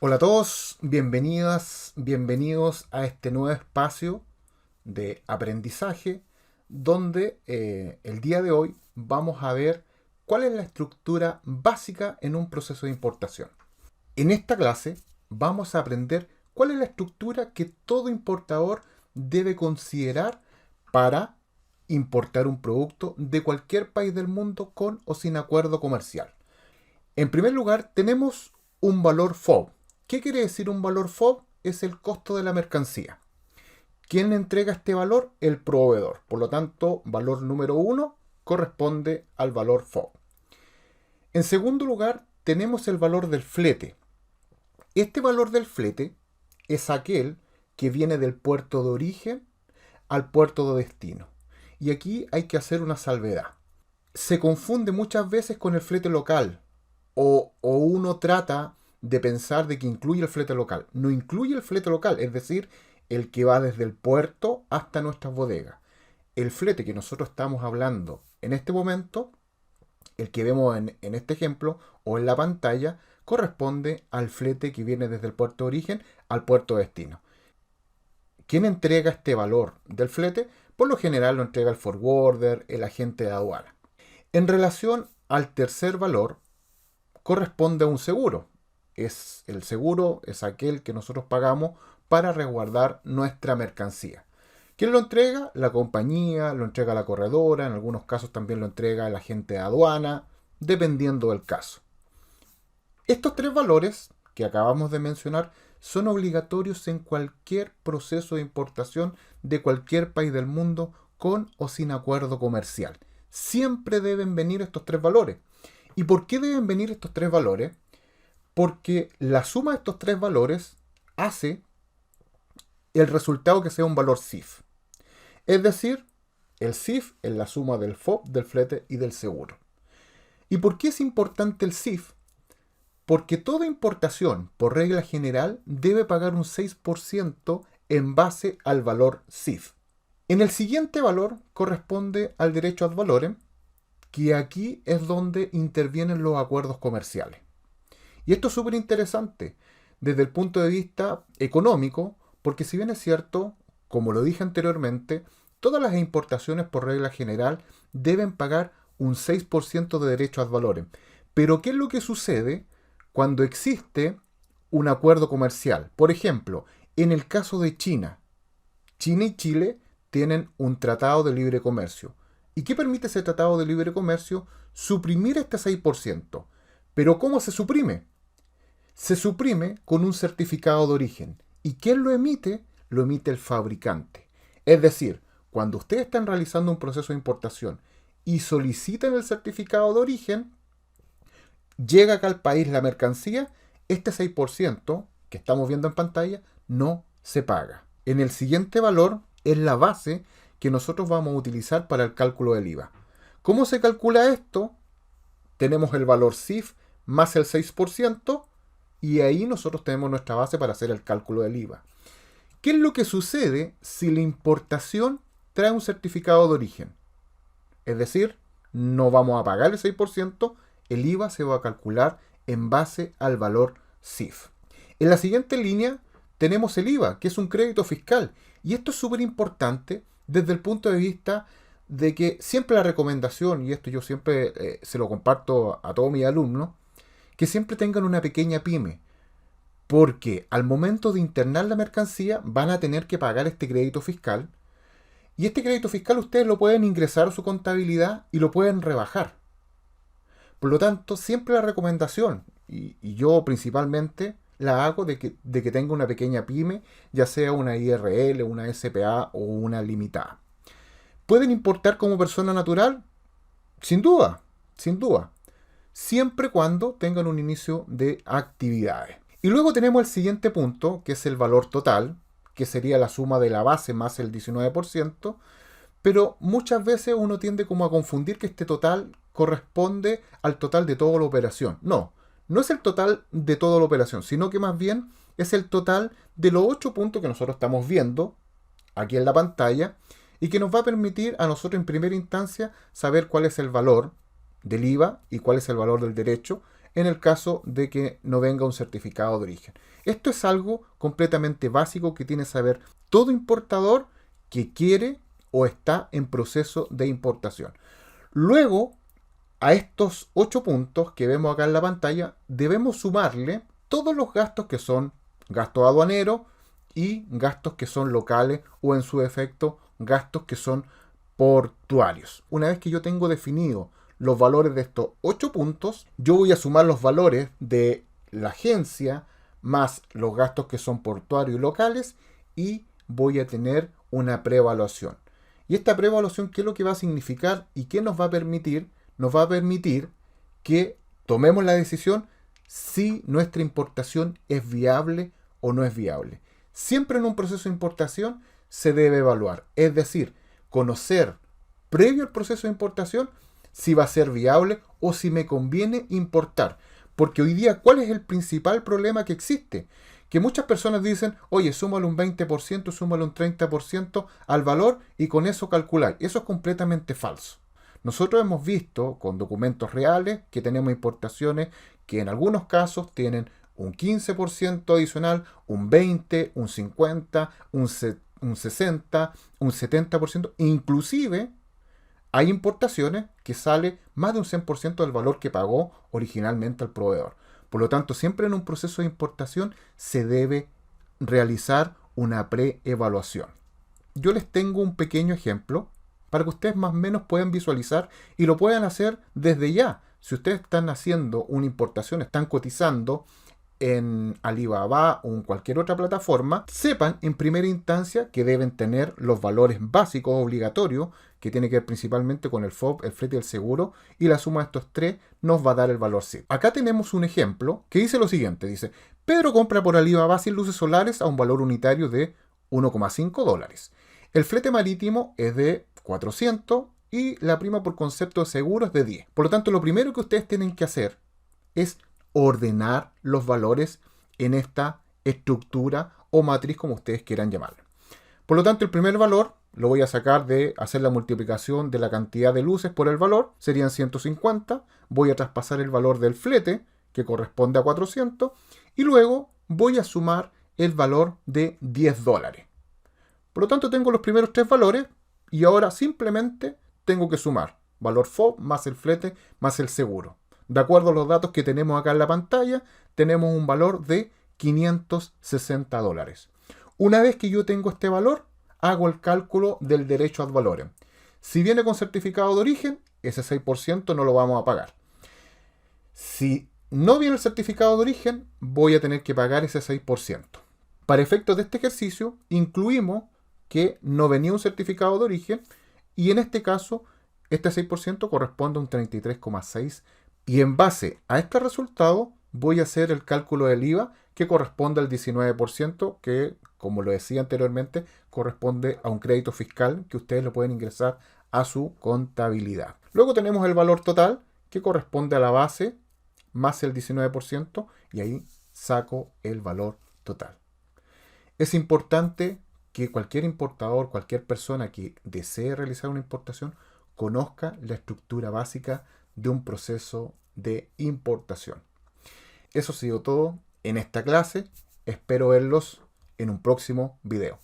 Hola a todos, bienvenidas, bienvenidos a este nuevo espacio de aprendizaje donde el día de hoy vamos a ver cuál es la estructura básica en un proceso de importación. En esta clase vamos a aprender cuál es la estructura que todo importador debe considerar para importar un producto de cualquier país del mundo con o sin acuerdo comercial. En primer lugar, tenemos un valor FOB. ¿Qué quiere decir un valor FOB? Es el costo de la mercancía. ¿Quién le entrega este valor? El proveedor. Por lo tanto, valor número 1 corresponde al valor FOB. En segundo lugar, tenemos el valor del flete. Este valor del flete es aquel que viene del puerto de origen al puerto de destino. Y aquí hay que hacer una salvedad. Se confunde muchas veces con el flete local o uno trata de pensar de que incluye el flete local. No incluye el flete local, es decir, el que va desde el puerto hasta nuestras bodegas. El flete que nosotros estamos hablando en este momento, el que vemos en este ejemplo o en la pantalla, corresponde al flete que viene desde el puerto de origen al puerto de destino. ¿Quién entrega este valor del flete? Por lo general lo entrega el forwarder, el agente de aduana. En relación al tercer valor, corresponde a un seguro. El seguro es aquel que nosotros pagamos para resguardar nuestra mercancía. ¿Quién lo entrega? La compañía, lo entrega la corredora, en algunos casos también lo entrega el agente de aduana, dependiendo del caso. Estos tres valores que acabamos de mencionar son obligatorios en cualquier proceso de importación de cualquier país del mundo con o sin acuerdo comercial. Siempre deben venir estos tres valores. ¿Y por qué deben venir estos tres valores? Porque la suma de estos tres valores hace el resultado que sea un valor CIF. Es decir, el CIF es la suma del FOB, del flete y del seguro. ¿Y por qué es importante el CIF? Porque toda importación, por regla general, debe pagar un 6% en base al valor CIF. En el siguiente valor corresponde al derecho ad valorem, que aquí es donde intervienen los acuerdos comerciales. Y esto es súper interesante desde el punto de vista económico, porque si bien es cierto, como lo dije anteriormente, todas las importaciones por regla general deben pagar un 6% de derecho ad valorem. Pero ¿qué es lo que sucede cuando existe un acuerdo comercial? Por ejemplo, en el caso de China, China y Chile tienen un tratado de libre comercio. ¿Y qué permite ese tratado de libre comercio? Suprimir este 6%. ¿Pero cómo se suprime? Se suprime con un certificado de origen. ¿Y quién lo emite? Lo emite el fabricante. Es decir, cuando ustedes están realizando un proceso de importación y solicitan el certificado de origen, llega acá al país la mercancía, este 6% que estamos viendo en pantalla no se paga. En el siguiente valor es la base que nosotros vamos a utilizar para el cálculo del IVA. ¿Cómo se calcula esto? Tenemos el valor CIF más el 6% y ahí nosotros tenemos nuestra base para hacer el cálculo del IVA. ¿Qué es lo que sucede si la importación trae un certificado de origen? Es decir, no vamos a pagar el 6%, el IVA se va a calcular en base al valor CIF. En la siguiente línea tenemos el IVA, que es un crédito fiscal. Y esto es súper importante desde el punto de vista de que siempre la recomendación, y esto yo siempre se lo comparto a todos mis alumnos, que siempre tengan una pequeña pyme, porque al momento de internar la mercancía van a tener que pagar este crédito fiscal, y este crédito fiscal ustedes lo pueden ingresar a su contabilidad y lo pueden rebajar. Por lo tanto, siempre la recomendación, y yo principalmente la hago de que tenga una pequeña pyme, ya sea una IRL, una SPA o una limitada. ¿Pueden importar como persona natural? Sin duda, sin duda. Siempre cuando tengan un inicio de actividades. Y luego tenemos el siguiente punto, que es el valor total, que sería la suma de la base más el 19%, pero muchas veces uno tiende como a confundir que este total corresponde al total de toda la operación. No, no es el total de toda la operación, sino que más bien es el total de los 8 puntos que nosotros estamos viendo aquí en la pantalla y que nos va a permitir a nosotros en primera instancia saber cuál es el valor del IVA y cuál es el valor del derecho en el caso de que no venga un certificado de origen. Esto es algo completamente básico que tiene que saber todo importador que quiere o está en proceso de importación. Luego, a estos 8 puntos que vemos acá en la pantalla, debemos sumarle todos los gastos que son gastos aduaneros y gastos que son locales o en su defecto gastos que son portuarios. Una vez que yo tengo definido los valores de estos 8 puntos, yo voy a sumar los valores de la agencia más los gastos que son portuarios y locales y voy a tener una preevaluación. Y esta preevaluación, ¿qué es lo que va a significar y qué nos va a permitir? Nos va a permitir que tomemos la decisión si nuestra importación es viable o no es viable. Siempre en un proceso de importación se debe evaluar, es decir, conocer previo al proceso de importación si va a ser viable o si me conviene importar. Porque hoy día, ¿cuál es el principal problema que existe? Que muchas personas dicen, oye, súmale un 20%, súmale un 30% al valor y con eso calcular. Eso es completamente falso. Nosotros hemos visto con documentos reales que tenemos importaciones que en algunos casos tienen un 15% adicional, un 20%, un 50%, un 60%, un 70%. Inclusive hay importaciones que sale más de un 100% del valor que pagó originalmente el proveedor. Por lo tanto, siempre en un proceso de importación se debe realizar una preevaluación. Yo les tengo un pequeño ejemplo para que ustedes más o menos puedan visualizar y lo puedan hacer desde ya. Si ustedes están haciendo una importación, están cotizando en Alibaba o en cualquier otra plataforma, sepan en primera instancia que deben tener los valores básicos obligatorios, que tiene que ver principalmente con el FOB, el flete y el seguro, y la suma de estos tres nos va a dar el valor C. Acá tenemos un ejemplo que dice lo siguiente, dice, Pedro compra por Alibaba 100 luces solares a un valor unitario de $1,5. El flete marítimo es de 400 y la prima por concepto de seguro es de 10. Por lo tanto, lo primero que ustedes tienen que hacer es ordenar los valores en esta estructura o matriz, como ustedes quieran llamarlo. Por lo tanto, el primer valor lo voy a sacar de hacer la multiplicación de la cantidad de luces por el valor, serían 150, voy a traspasar el valor del flete, que corresponde a 400, y luego voy a sumar el valor de $10. Por lo tanto, tengo los primeros tres valores, y ahora simplemente tengo que sumar valor FOB más el flete más el seguro. De acuerdo a los datos que tenemos acá en la pantalla, tenemos un valor de $560. Una vez que yo tengo este valor, hago el cálculo del derecho ad valorem. Si viene con certificado de origen, ese 6% no lo vamos a pagar. Si no viene el certificado de origen, voy a tener que pagar ese 6%. Para efectos de este ejercicio, incluimos que no venía un certificado de origen y en este caso, este 6% corresponde a un 33,6%. Y en base a este resultado voy a hacer el cálculo del IVA que corresponde al 19%, que como lo decía anteriormente, corresponde a un crédito fiscal que ustedes lo pueden ingresar a su contabilidad. Luego tenemos el valor total que corresponde a la base más el 19% y ahí saco el valor total. Es importante que cualquier importador, cualquier persona que desee realizar una importación, conozca la estructura básica de un proceso de importación. Eso ha sido todo en esta clase. Espero verlos en un próximo video.